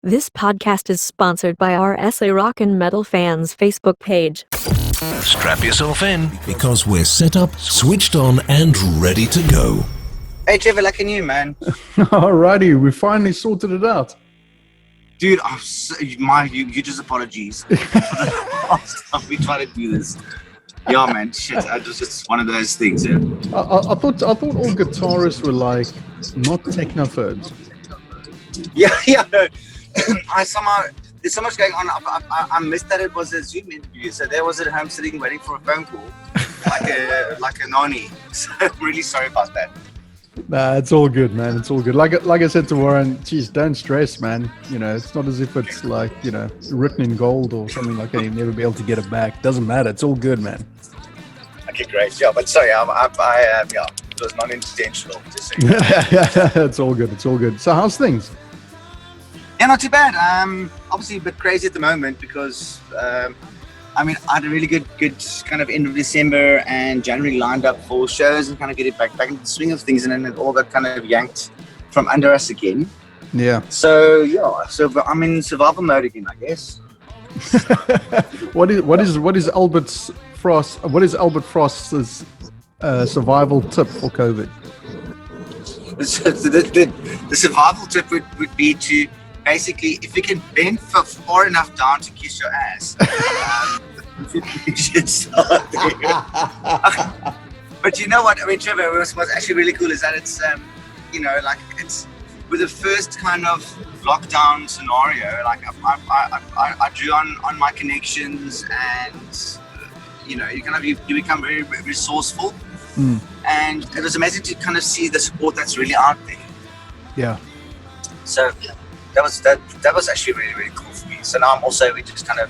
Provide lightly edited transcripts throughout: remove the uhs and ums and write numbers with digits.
This podcast is sponsored by our SA Rock and Metal fans Facebook page. Strap yourself in because we're set up, switched on, and ready to go. Hey Trevor, like you, man. Alrighty, we finally sorted it out. Dude, I'm so, you just apologies for the last time we tried to do this. Yeah, man, shit, it was just one of those things. Yeah. I thought all guitarists were like not technophobes. Yeah, no. There's so much going on. I missed that it was a Zoom interview, so there was at home sitting waiting for a phone call, like a nani. So I'm really sorry about that. Nah, it's all good, man. It's all good. Like I said to Warren, geez, don't stress, man. You know, it's not as if it's like, you know, written in gold or something like that. You'll never be able to get it back. Doesn't matter. It's all good, man. Okay, great. Yeah, but sorry, it was not intentional. Just so you know. It's all good. It's all good. So how's things? Yeah, not too bad. Obviously a bit crazy at the moment because I had a really good kind of end of December and January lined up for shows and kind of get it back into the swing of things, and then it all got kind of yanked from under us again. Yeah. So I'm in survival mode again, I guess. What is Albert Frost's survival tip for COVID? The survival tip would be to basically, if you can bend far enough down to kiss your ass, you should start there. But you know what? I mean, Trevor, what's actually really cool is that it's, it's with the first kind of lockdown scenario. Like I drew on my connections, and you become very resourceful. And it was amazing to kind of see the support that's really out there. Yeah. So that was actually really, really cool for me. So now we're just kind of,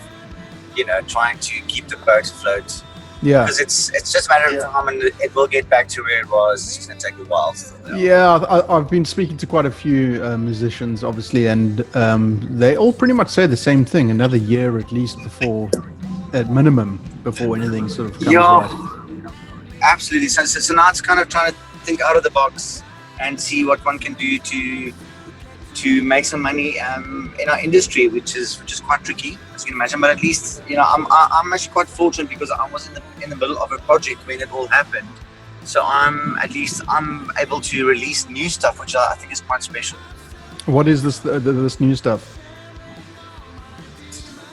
trying to keep the boat afloat. Yeah. Because it's just a matter of time, and it will get back to where it was. It's just going to take a while still. Yeah, I've been speaking to quite a few musicians, obviously, and they all pretty much say the same thing. Another year at least at minimum, before anything sort of comes right. Absolutely. So now it's kind of trying to think out of the box and see what one can do to make some money in our industry, which is quite tricky, as you can imagine. But at least I'm actually quite fortunate because I was in the middle of a project when it all happened. So I'm able to release new stuff, which I think is quite special. What is this new stuff?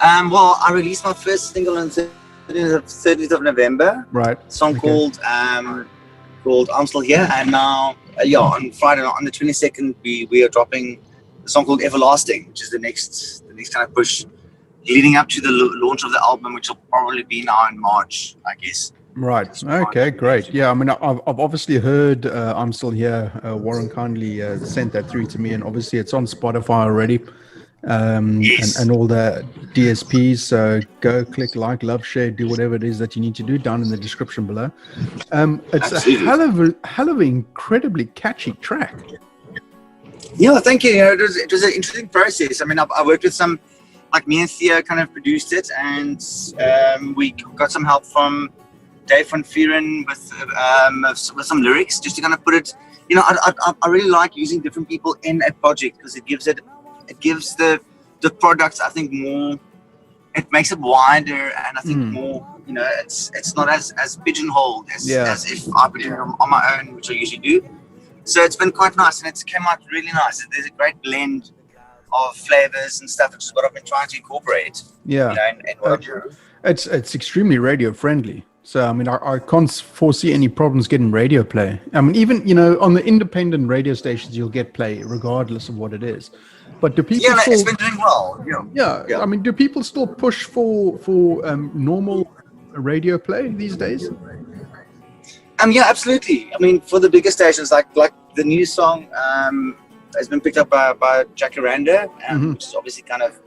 Well, I released my first single on 30th of November. Right. Song called I'm Still Here, and now on Friday on the 22nd we are dropping a song called Everlasting, which is the next kind of push leading up to the launch of the album, which will probably be now in March, I guess. Right. Okay, great. Yeah, I mean, I've obviously heard I'm Still Here. Warren kindly sent that through to me, and obviously it's on Spotify already. Yes. and all the DSPs, so go click like, love, share, do whatever it is that you need to do down in the description below. It's Absolutely. a hell of an incredibly catchy track. Yeah, thank you. It was an interesting process. I mean, I worked with some, like me and Theo kind of produced it, and we got some help from Dave van Vuuren with some lyrics, just to kind of put it. I really like using different people in a project because it gives the products, I think, more. It makes it wider, and I think more. It's not as pigeonholed as if I put it on my own, which I usually do. So it's been quite nice, and it's came out really nice. There's a great blend of flavors and stuff, which is what I've been trying to incorporate. Yeah, in what I do. It's extremely radio friendly. So I mean, I can't foresee any problems getting radio play. I mean, even on the independent radio stations, you'll get play regardless of what it is. But do people? Yeah, it's been doing well. Yeah. I mean, do people still push for normal radio play these days? Yeah, absolutely. I mean, for the bigger stations, like the new song has been picked up by Jacaranda, which is obviously kind of,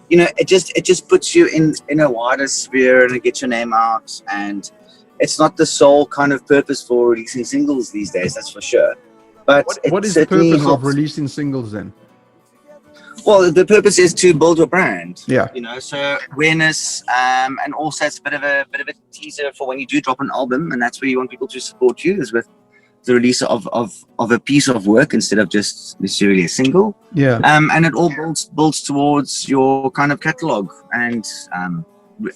it just puts you in a wider sphere, and it gets your name out, and it's not the sole kind of purpose for releasing singles these days, that's for sure. But what is the purpose of releasing singles then? Well, the purpose is to build your brand. Yeah. So awareness, and also it's a bit of a teaser for when you do drop an album, and that's where you want people to support you, is with the release of a piece of work instead of just necessarily a single. Yeah. And it all builds towards your kind of catalog, and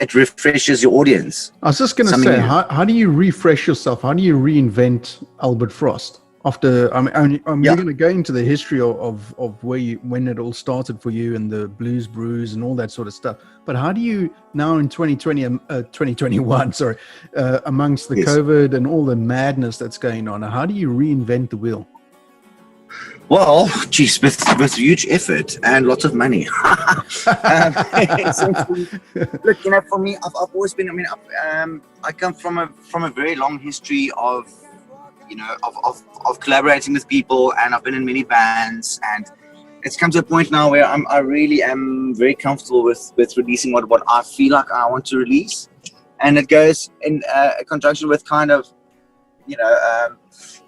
it refreshes your audience. I was just going to Something say, new. how do you refresh yourself? How do you reinvent Albert Frost? After, we're going to go into the history of when it all started for you and the Blues Brews and all that sort of stuff. But how do you now in 2021, sorry, amongst the Yes. COVID and all the madness that's going on, how do you reinvent the wheel? Well, geez, with huge effort and lots of money. Look, you know, for me, I've always been. I mean, I come from a very long history of, you know, of collaborating with people, and I've been in many bands, and it's come to a point now where I really am very comfortable with releasing what I feel like I want to release, and it goes in conjunction with kind of, you know,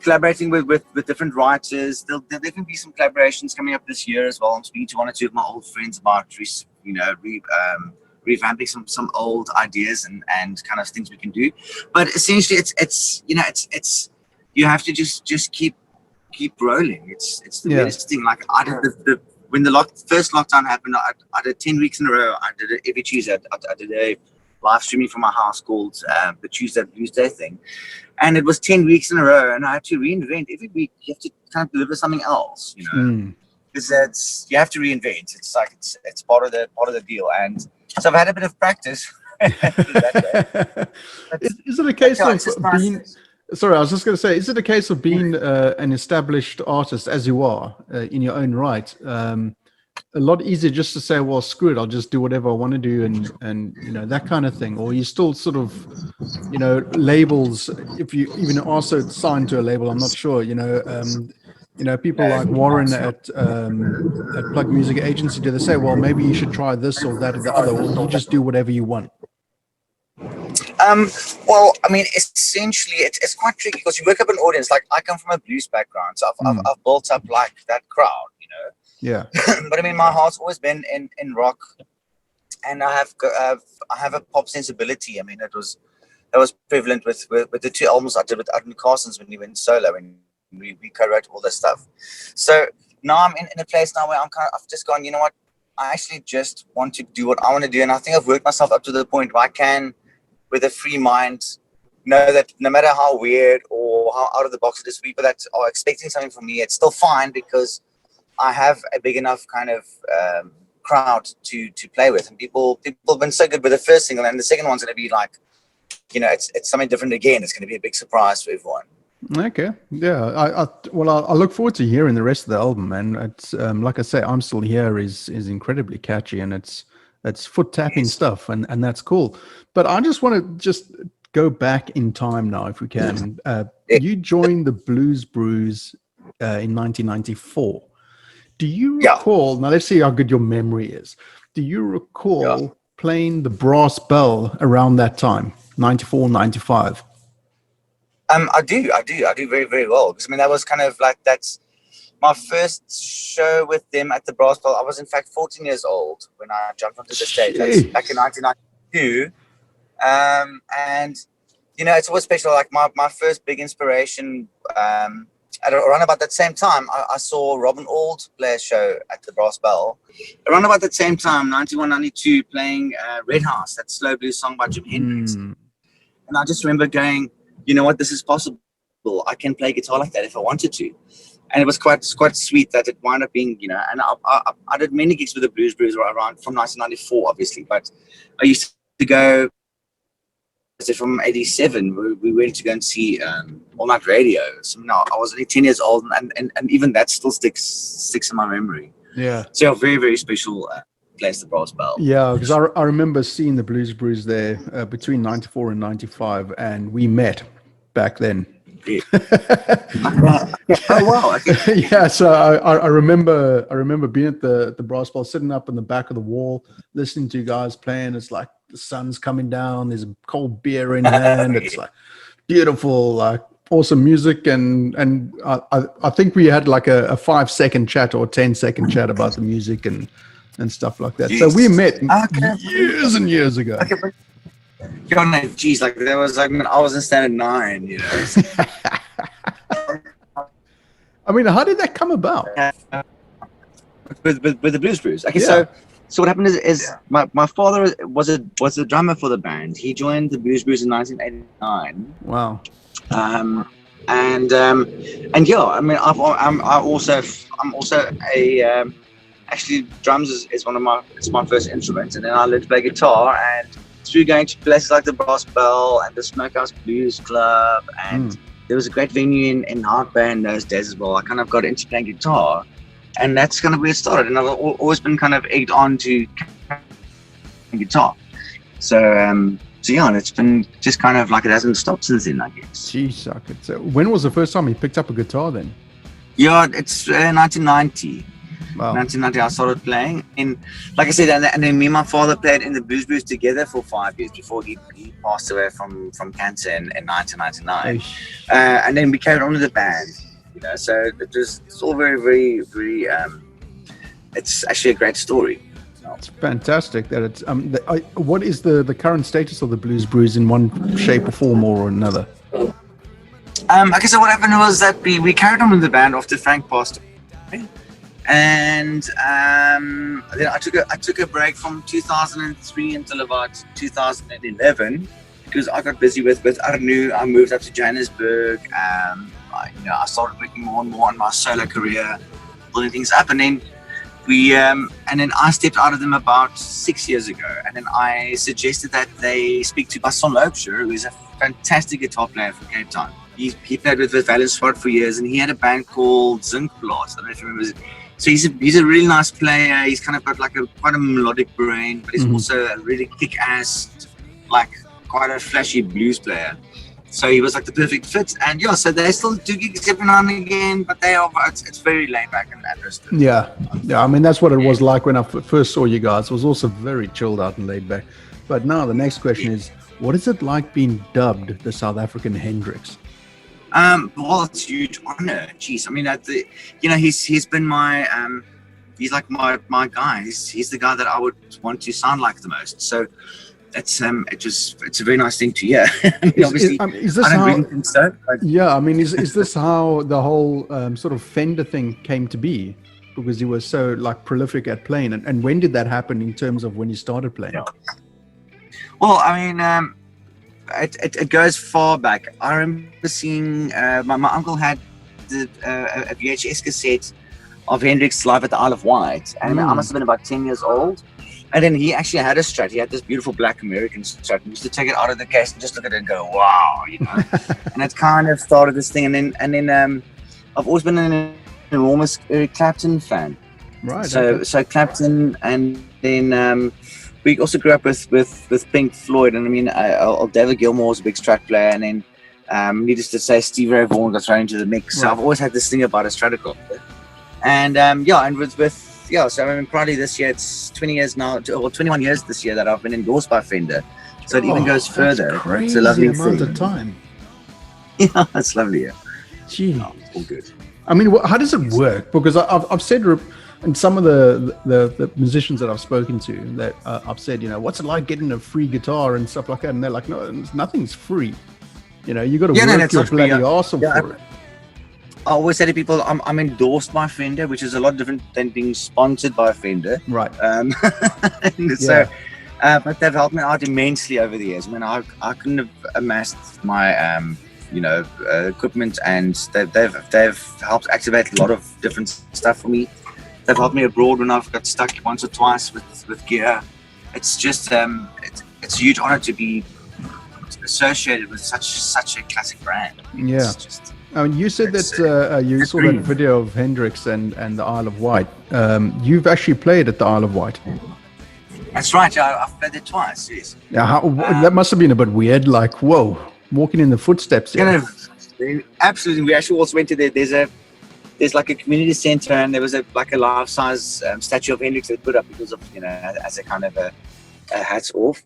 collaborating with different writers. There'll definitely be some collaborations coming up this year as well. I'm speaking to one or two of my old friends about, you know, revamping some old ideas and kind of things we can do. But essentially, it's you know, it's you have to just keep rolling. It's the weirdest thing. Like I did when the first lockdown happened, I did 10 weeks in a row. I did it every Tuesday. I did a live streaming from my house called the Tuesday Blues Day thing, and it was 10 weeks in a row, and I had to reinvent every week. You have to kind of deliver something else, you know, because you have to reinvent. It's like it's part of the deal, and so I've had a bit of practice. Is it a case of being? Sorry, I was just going to say, is it a case of being an established artist as you are in your own right? A lot easier just to say, well, screw it, I'll just do whatever I want to do, and you know, that kind of thing. Or you still sort of, you know, labels, if you even also signed to a label, I'm not sure, you know, people like Warren at Plug Music Agency, do they say, well, maybe you should try this or that or the other, or you just do whatever you want? Well, I mean, essentially, it's quite tricky because you work up an audience. Like I come from a blues background, so I've built up like that crowd, you know. Yeah. But I mean, my heart's always been in rock, and I have a pop sensibility. I mean, that was prevalent with the two albums I did with Adam Carson's when he went solo, and we co-wrote all this stuff. So now I'm in a place now where I've just gone, you know what, I actually just want to do what I want to do, and I think I've worked myself up to the point where I can, with a free mind, know that no matter how weird or how out of the box it is, people that are expecting something from me, it's still fine because I have a big enough kind of crowd to play with, and people have been so good with the first single, and the second one's going to be like, you know, it's something different again. It's going to be a big surprise for everyone. Okay, yeah. I look forward to hearing the rest of the album, and it's like I say, I'm Still Here is incredibly catchy, and it's foot tapping stuff, and that's cool. But I just want to go back in time now, if we can. You joined the Blues Brews in 1994. Do you recall? Now let's see how good your memory is. Do you recall playing the brass bell around that time, 94, 95? I do very, very well, because I mean that was kind of like, that's my first show with them at the brass bell. I was in fact 14 years old when I jumped onto the stage. That's back in 1992, and you know, it's always special. Like my first big inspiration. At around about that same time, I saw Robin Auld play a show at the brass bell. Around about that same time, 91, 92, playing Red House, that slow blues song by Jimi Hendrix. And I just remember going, you know what, this is possible. I can play guitar like that if I wanted to. And it was quite sweet that it wound up being, you know, and I did many gigs with the Blues Bruiser around from 1994, obviously, but I used to go, from 87, we went to go and see All Night Radio. So now I was only 10 years old, and even that still sticks in my memory. Yeah. So a very, very special place, the brass bell. Yeah, because I remember seeing the Blues Brews there between 94 and 95, and we met back then. Yeah. Oh wow! Okay. Yeah, so I remember being at the brass bell, sitting up in the back of the wall, listening to you guys playing. It's like the sun's coming down. There's a cold beer in hand. It's like beautiful, like awesome music, and I think we had like a 5-second chat or 10-second chat about the music and stuff like that. Jeez. So we met years and years ago. Okay, but, geez, like there was like, I was in standard 9, you know. I mean, how did that come about? With the Blues Bruiser. Okay, Yeah. so what happened is my father was a drummer for the band. He joined the Blues Bruiser in 1989. Wow. And yeah, I mean, I'm also a actually drums is it's my first instrument, and then I learned to play guitar, and through going to places like the Brass Bell and the Smokehouse Blues Club, and there was a great venue in Hartbeespoort in those days as well. I kind of got into playing guitar, and that's kind of where it started. And I've always been kind of egged on to guitar. So yeah, and it's been just kind of like it hasn't stopped since then, I guess. Jeez, suck it. So when was the first time you picked up a guitar then? Yeah, it's 1990. Wow. 1990, I started playing. And like I said, and then me and my father played in the Blues Bruiser together for 5 years before he passed away from cancer in 1999. And then we carried on with the band, you know. So it's all very, very, very. It's actually a great story. It's fantastic that it's. What is the current status of the Blues Bruiser in one shape or form or another? Okay, so what happened was that we carried on with the band after Frank passed away. And then I took a break from 2003 until about 2011 because I got busy with Arnu. I moved up to Johannesburg. I started working more and more on my solo career, building things up, and then I stepped out of them about 6 years ago. And then I suggested that they speak to Basson Loubser, who is a fantastic guitar player from Cape Town. He played with Valence Swart for years, and he had a band called Zinc Blast. I don't know if you remember. So he's a really nice player. He's kind of got like quite a melodic brain, but he's also a really kick-ass, like quite a flashy blues player. So he was like the perfect fit. And yeah, so they still do gigs every now and again, but it's very laid back and interesting. Yeah. I mean, that's what it was like when I first saw you guys. It was also very chilled out and laid back. But now the next question is, what is it like being dubbed the South African Hendrix? Well, it's a huge honor. Jeez, I mean, he's been he's like my guy. He's the guy that I would want to sound like the most. So it's a very nice thing to hear. I mean, obviously, I don't really think so. Yeah, I mean, is this how the whole sort of Fender thing came to be? Because you were so like prolific at playing, and when did that happen in terms of when you started playing? Yeah. Well, I mean, it goes far back. I remember seeing my uncle had a VHS cassette of Hendrix live at the Isle of Wight, and I must have been about 10 years old. And then he actually had a Strat. He had this beautiful black American Strat. He used to take it out of the case and just look at it and go, "Wow," you know. And it kind of started this thing. And then I've always been an enormous Eric Clapton fan. Right. So Clapton, and then we also grew up with Pink Floyd. And I mean, David Gilmour was a big Strat player. And then needless to say, Stevie Ray Vaughan got thrown into the mix. So I've always had this thing about a Stratocaster. And so I mean, probably this year it's 20 years now, or 21 years this year that I've been endorsed by Fender. So it even goes further. Crazy it's a lovely amount thing. of time. Yeah, that's lovely. Yeah. Gee, It's all good. I mean, how does it work? Because I've said, and some of the musicians that I've spoken to, that I've said, what's it like getting a free guitar and stuff like that? And they're like, no, nothing's free. You got to work your bloody arse off for it. I always say to people, I'm endorsed by Fender, which is a lot different than being sponsored by Fender. Right. So, but they've helped me out immensely over the years. I mean, I couldn't have amassed my, equipment, and they've helped activate a lot of different stuff for me. They've helped me abroad when I've got stuck once or twice with gear. It's just, it's a huge honor to be associated with such a classic brand. Yeah. I mean, you said that you saw that video of Hendrix and the Isle of Wight. You've actually played at the Isle of Wight. That's right. I've played there twice. Yes. Yeah. That must have been a bit weird. Like, whoa, walking in the footsteps. Absolutely. We actually also went to there. There's like a community center, and there was a life-size statue of Hendrix they put up because of as a kind of a hats off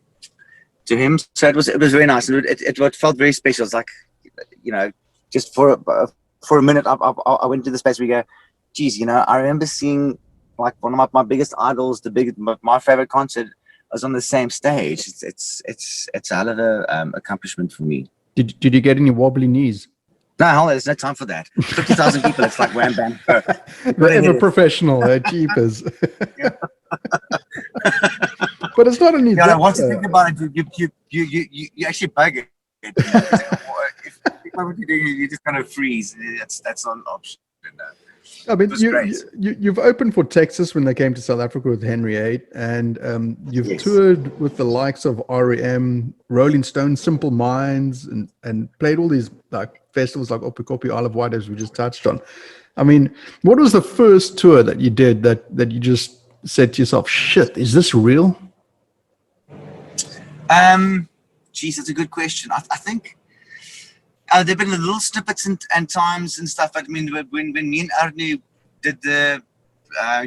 to him. So it was very nice, and it felt very special. It's like just for a minute, I went to the space where you go, geez, I remember seeing like one of my biggest idols, my favorite concert was on the same stage. It's a hell of a accomplishment for me. Did you get any wobbly knees? No, hell, there's no time for that. 50,000 people, it's like wham, bam, go. The ever professional, jeepers. But it's not only Yeah, that. once you think about it, you actually bug it. If what would you do? You just kind of freeze. That's not an option. I mean, you've opened for Texas when they came to South Africa with Henry VIII, and you've toured with the likes of REM, Rolling Stones, Simple Minds, and played all these like festivals like Opikopi, Isle of Wight, as we just touched on. I mean, what was the first tour that you did that you just said to yourself, "Shit, is this real?" Geez, that's a good question. I think there've been little snippets and times and stuff. I mean, when me and Arnie did the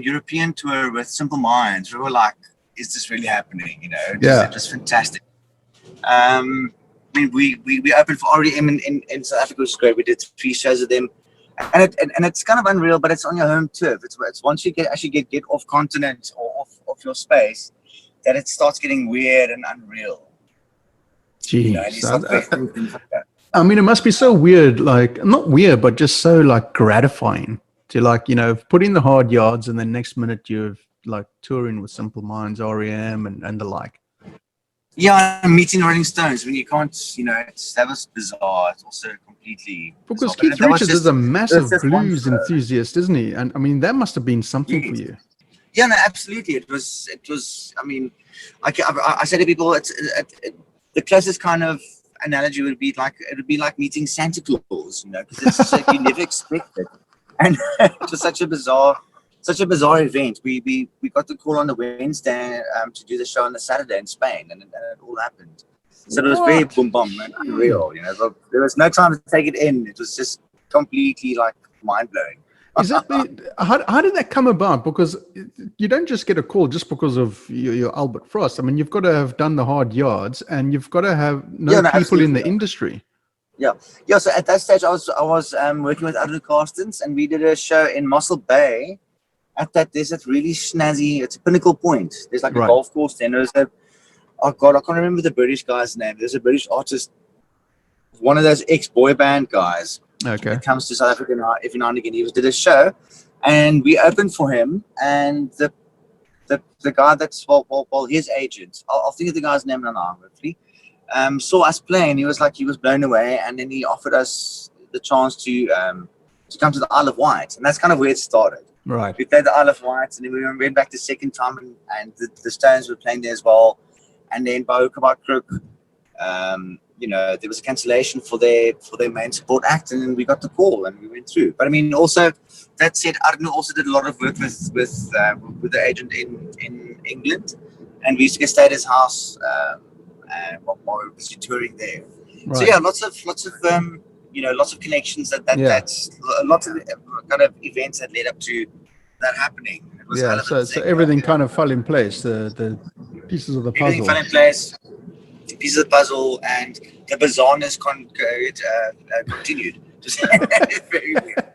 European tour with Simple Minds, we were like, "Is this really happening?" You know, it was fantastic. I mean, we opened for REM in South Africa, which was great. We did 3 shows of them, and it's kind of unreal, but it's on your home turf. It's once you get off continent or off your space that it starts getting weird and unreal. Jeez, you know, and you start questioning things like that. I mean, it must be so weird, like not weird, but just so like gratifying to like, you know, put in the hard yards and then next minute you're like touring with Simple Minds, REM and the like. Yeah, meeting Rolling Stones when you can't, you know, that was bizarre. It's also completely because bizarre. Keith Richards is a massive blues enthusiast, isn't he? And I mean, that must have been something for you. Yeah, no, absolutely. It was. I mean, I say to people, the closest kind of analogy would be like meeting Santa Claus, you know, because it's like you never expect it, and it was such a bizarre event. We got the call on the Wednesday to do the show on the Saturday in Spain, and it all happened. So it was very boom boom and unreal, you know. There was no time to take it in. It was just completely like mind blowing. Is that how did that come about? Because you don't just get a call just because of your Albert Frost. I mean, you've got to have done the hard yards, and you've got to have people in the industry. Yeah. So at that stage, I was working with other castings, and we did a show in Mossel Bay. There's that really snazzy. It's a Pinnacle Point. There's like a golf course there. And there's oh God, I can't remember the British guy's name. There's a British artist, one of those ex-boy band guys. Okay. It comes to South Africa now, every now and again. He did a show, and we opened for him. And the guy that's his agent, I'll think of the guy's name now, hopefully, saw us playing. He was blown away, and then he offered us the chance to come to the Isle of Wight, and that's kind of where it started. Right. We played the Isle of Wight, and then we went back the second time, and the Stones were playing there as well. And then by hook or by crook, you know, there was a cancellation for their main support act, and then we got the call and we went through. But I mean, also that said, Arno also did a lot of work with the agent in England, and we used to stay at his house while we were touring there. Right. So yeah, lots of you know, lots of connections that's lots of kind of events that led up to that happening. It was kind of so everything kind of fell in place. The pieces of the puzzle. Everything fell in place. Pieces of the puzzle, and the bizarreness continued. Just very weird.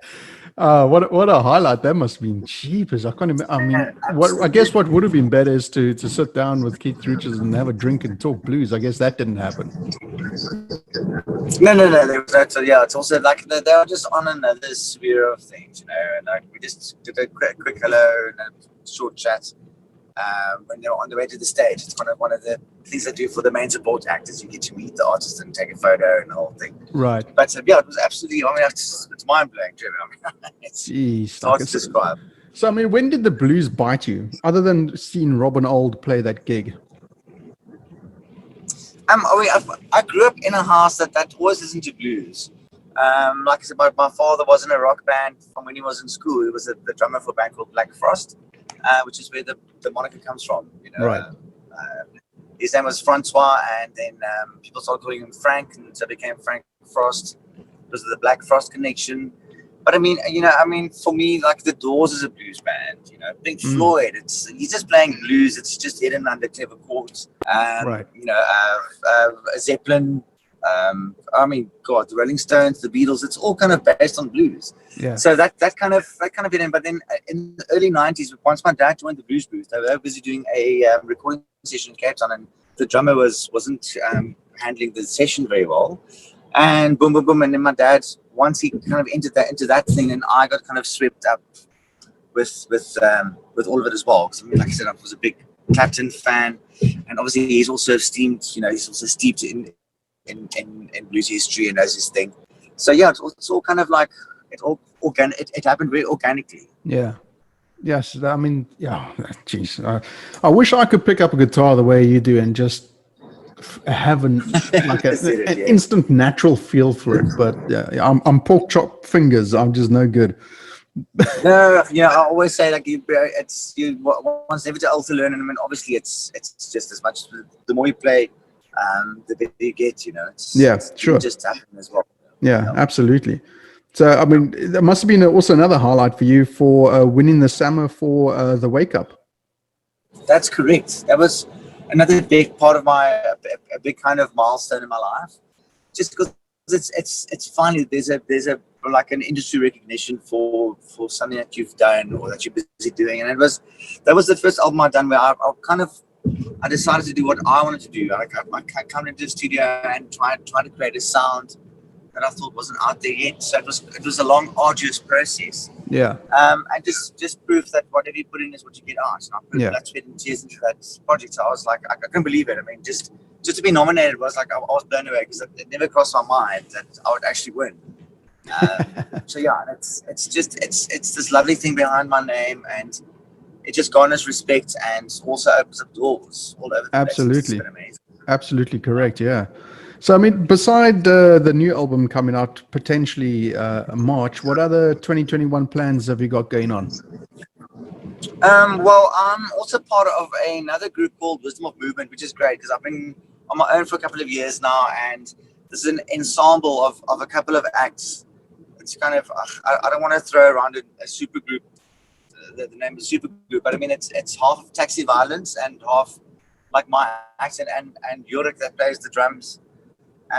What a highlight that must have been. Jeepers, I can't imagine. I mean, I guess what would have been better is to sit down with Keith Richards and have a drink and talk blues. I guess that didn't happen. No. There was that. So yeah, it's also like they were just on another sphere of things, you know. And like we just did a quick hello and a short chat. When they're on the way to the stage, it's kind of one of the things they do for the main support actors. You get to meet the artist and take a photo and the whole thing. Right. But yeah, it was absolutely. I mean, it's mind blowing, Trevor. I mean, it's hard to describe. So I mean, when did the blues bite you? Other than seeing Robin Old play that gig. I grew up in a house that always listened to blues. Like I said, my father was in a rock band from when he was in school. He was the drummer for a band called Black Frost. Which is where the moniker comes from, you know. Right. His name was Francois, and then people started calling him Frank, and so it became Frank Frost because of the Black Frost connection. But I mean, you know, for me, like the Doors is a blues band, you know. Pink Floyd, he's just playing blues. It's just hidden under clever chords. Right. You know, Zeppelin. I mean, God, the Rolling Stones, the Beatles, it's all kind of based on blues. Yeah. So that kind of hit in. But then in the early 90s, once my dad joined the Blues Bruiser, they were busy doing a recording session in Cape Town, and the drummer wasn't handling the session very well. And boom, boom, boom. And then my dad once he kind of entered into that thing, and I got kind of swept up with all of it as well. Because I mean, like I said, I was a big Clapton fan, and obviously he's also steeped, he's also steeped in blues history and knows his thing. So yeah, it's all kind of like it happened very organically. Yeah. Yes, I mean, yeah, geez. I wish I could pick up a guitar the way you do and just have an instant natural feel for it. But I'm pork chop fingers. I'm just no good. No, I always say like one's never too old to learn, and I mean, obviously it's just as much. The more you play, the better you get. Sure. Just happen as well. Yeah, absolutely. So, I mean, there must have been also another highlight for you for winning the SAMA for the Wake Up. That's correct. That was another big part of a big kind of milestone in my life. Just because it's finally there's a like an industry recognition for something that you've done or that you're busy doing, and that was the first album I've done where I decided to do what I wanted to do. I come into the studio and try to create a sound that I thought wasn't out there yet. So it was a long, arduous process. Yeah. And just proof that whatever you put in is what you get out. And I put that sweat and tears into that project. So I was like, I couldn't believe it. I mean, just to be nominated was like I was blown away because it never crossed my mind that I would actually win. So yeah, it's this lovely thing behind my name, and it just garners respect and also opens up doors all over the Absolutely. place. It's amazing. Absolutely correct. Yeah. So, I mean, beside the new album coming out potentially March, what other 2021 plans have you got going on? Well, I'm also part of another group called Wisdom of Movement, which is great because I've been on my own for a couple of years now, and this is an ensemble of a couple of acts. It's kind of, I don't want to throw around a super group, the name is super group, but I mean, it's half of Taxi Violence and half like my act and Yurik that plays the drums.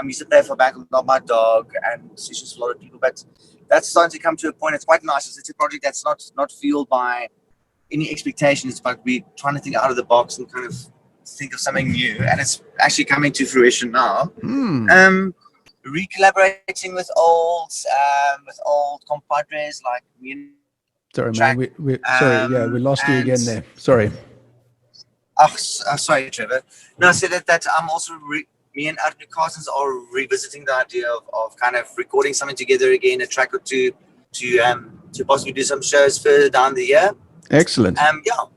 We used to play for Back Not My Dog and sessions for a lot of people, but that's starting to come to a point. It's quite nice. It's a project that's not fueled by any expectations, but we're trying to think out of the box and kind of think of something new, and it's actually coming to fruition now. Recollaborating with old compadres like me and sorry, man. We lost you again there. Sorry. Sorry, Trevor. No, I said that I'm also me and Arthur Carsons are revisiting the idea of kind of recording something together again, a track or two to possibly do some shows further down the year. Excellent. Yeah,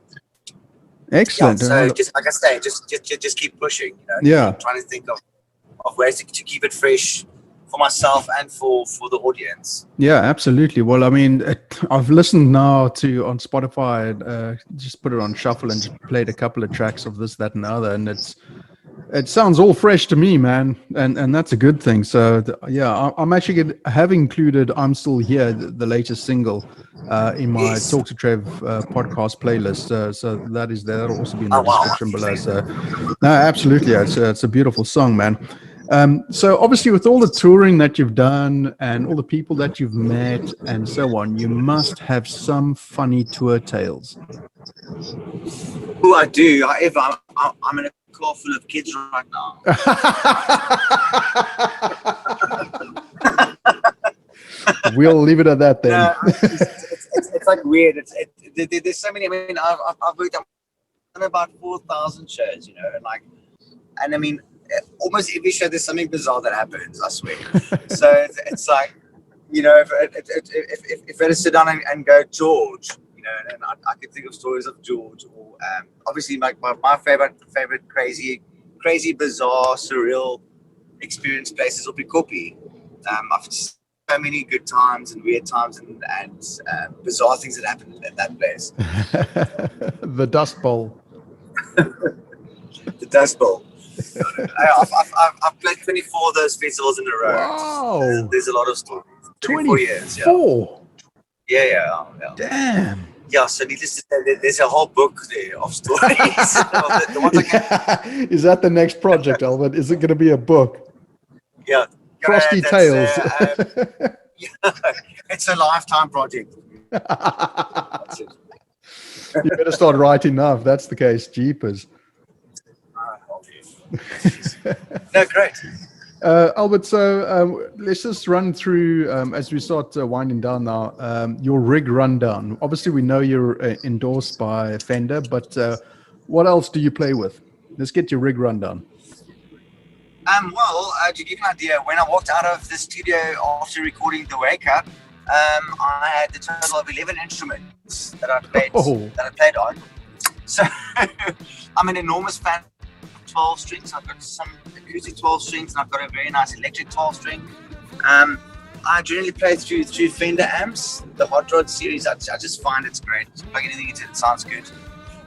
Excellent. so just like I say, just keep pushing. Trying to think of ways to keep it fresh for myself and for the audience. Yeah, absolutely. Well, I mean, I've listened now to on Spotify, just put it on shuffle and just played a couple of tracks of this, that, and the other, and it sounds all fresh to me, man, and that's a good thing. So I'm actually have included "I'm Still Here," the latest single, in my Talk to Trev podcast playlist. So that is there. That'll also be in the description below. So no, absolutely, it's a beautiful song, man. So obviously, with all the touring that you've done and all the people that you've met and so on, you must have some funny tour tales. Oh, I do. However, I'm in a car full of kids right now. We'll leave it at that then. No, it's like weird. There's so many. I mean, I've worked on about 4,000 shows, and I mean, almost every show there's something bizarre that happens. I swear. So it's like, if I had to sit down and go George, and I could think of stories of George, or obviously my favorite crazy, bizarre, surreal experience places will be Kopi. I've so many good times and weird times and bizarre things that happen at that place. The Dust Bowl. The Dust Bowl. I've played 24 of those festivals in a row. Wow. There's a lot of stories. 24 years. Yeah. Damn. Yeah, so needless to say, there's a whole book there of stories. the ones Is that the next project, Albert? Is it going to be a book? Yeah. Frosty Tales. It's a lifetime project. You better start writing now if that's the case. Jeepers. No, great. Albert, so let's just run through, as we start winding down now, your rig rundown. Obviously, we know you're endorsed by Fender, but what else do you play with? Let's get your rig rundown. Well, to give you an idea, when I walked out of the studio after recording the Wake Up, I had the total of 11 instruments that I played on. So I'm an enormous fan of 12 strings. I've got some acoustic 12 strings, and I've got a very nice electric 12 string. I generally play through Fender amps, the Hot Rod series. I just find it's great. Just plug anything into it, sounds good.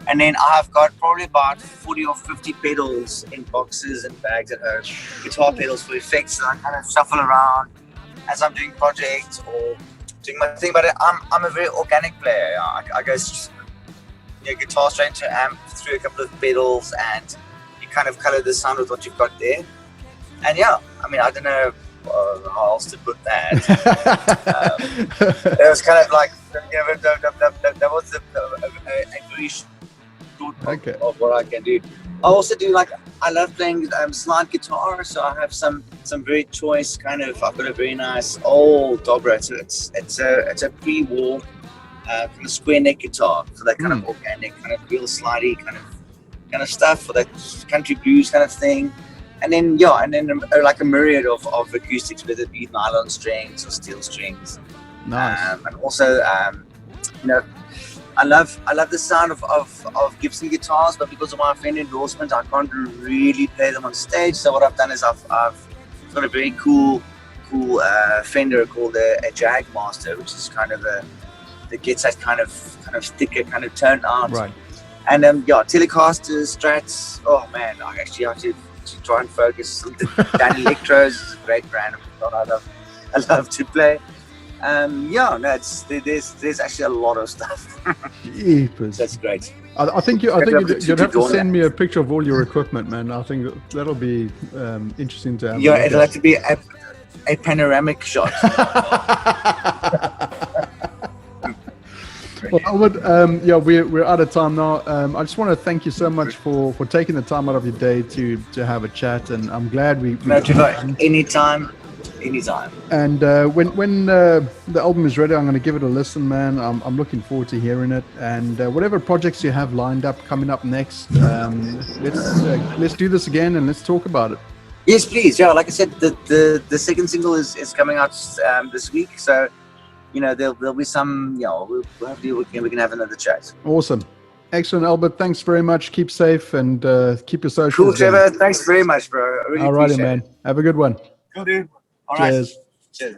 And then I've got probably about 40 or 50 pedals in boxes and bags at home. Guitar pedals for effects that I kind of shuffle around as I'm doing projects or doing my thing. But I'm a very organic player. I go guitar straight to amp through a couple of pedals, and you kind of color the sound with what you've got there. And yeah, I mean, I don't know how else to put that. It was kind of like, that was a very short of what I can do. I also do I love playing slide guitar, so I have some very choice kind of. I've got a very nice old Dobra, so it's a pre-war kind of square neck guitar for that kind of organic, kind of real slidey kind of stuff for that country blues kind of thing. And then like a myriad of acoustics, whether it be nylon strings or steel strings. Nice. And also, I love the sound of Gibson guitars, but because of my Fender endorsement, I can't really play them on stage. So what I've done is I've got a very cool Fender called a Jag Master, which is kind of that gets that kind of thicker kind of tone out. Right. And Telecasters, Strats. Oh man, I actually have to try and focus. Dan Electros is a great brand of I love to play. There's actually a lot of stuff. Jeepers. That's great. I think you'd have to send me a picture of all your equipment, man. I think that'll be interesting to have. Yeah, it'll have to be a panoramic shot. Well, Albert, we're out of time now. I just want to thank you so much for taking the time out of your day to have a chat, and I'm glad we anytime. And when the album is ready, I'm going to give it a listen, man. I'm looking forward to hearing it, and whatever projects you have lined up coming up next, let's do this again and let's talk about it. Yes, please. Yeah, like I said, the second single is coming out this week, so there'll be some. Hopefully we can have another chat. Awesome. Excellent, Albert. Thanks very much. Keep safe and keep your socials. Cool, Trevor. Thanks very much, bro. I really appreciate it. Man. Have a good one. Cool, dude. All Cheers. Right. Cheers.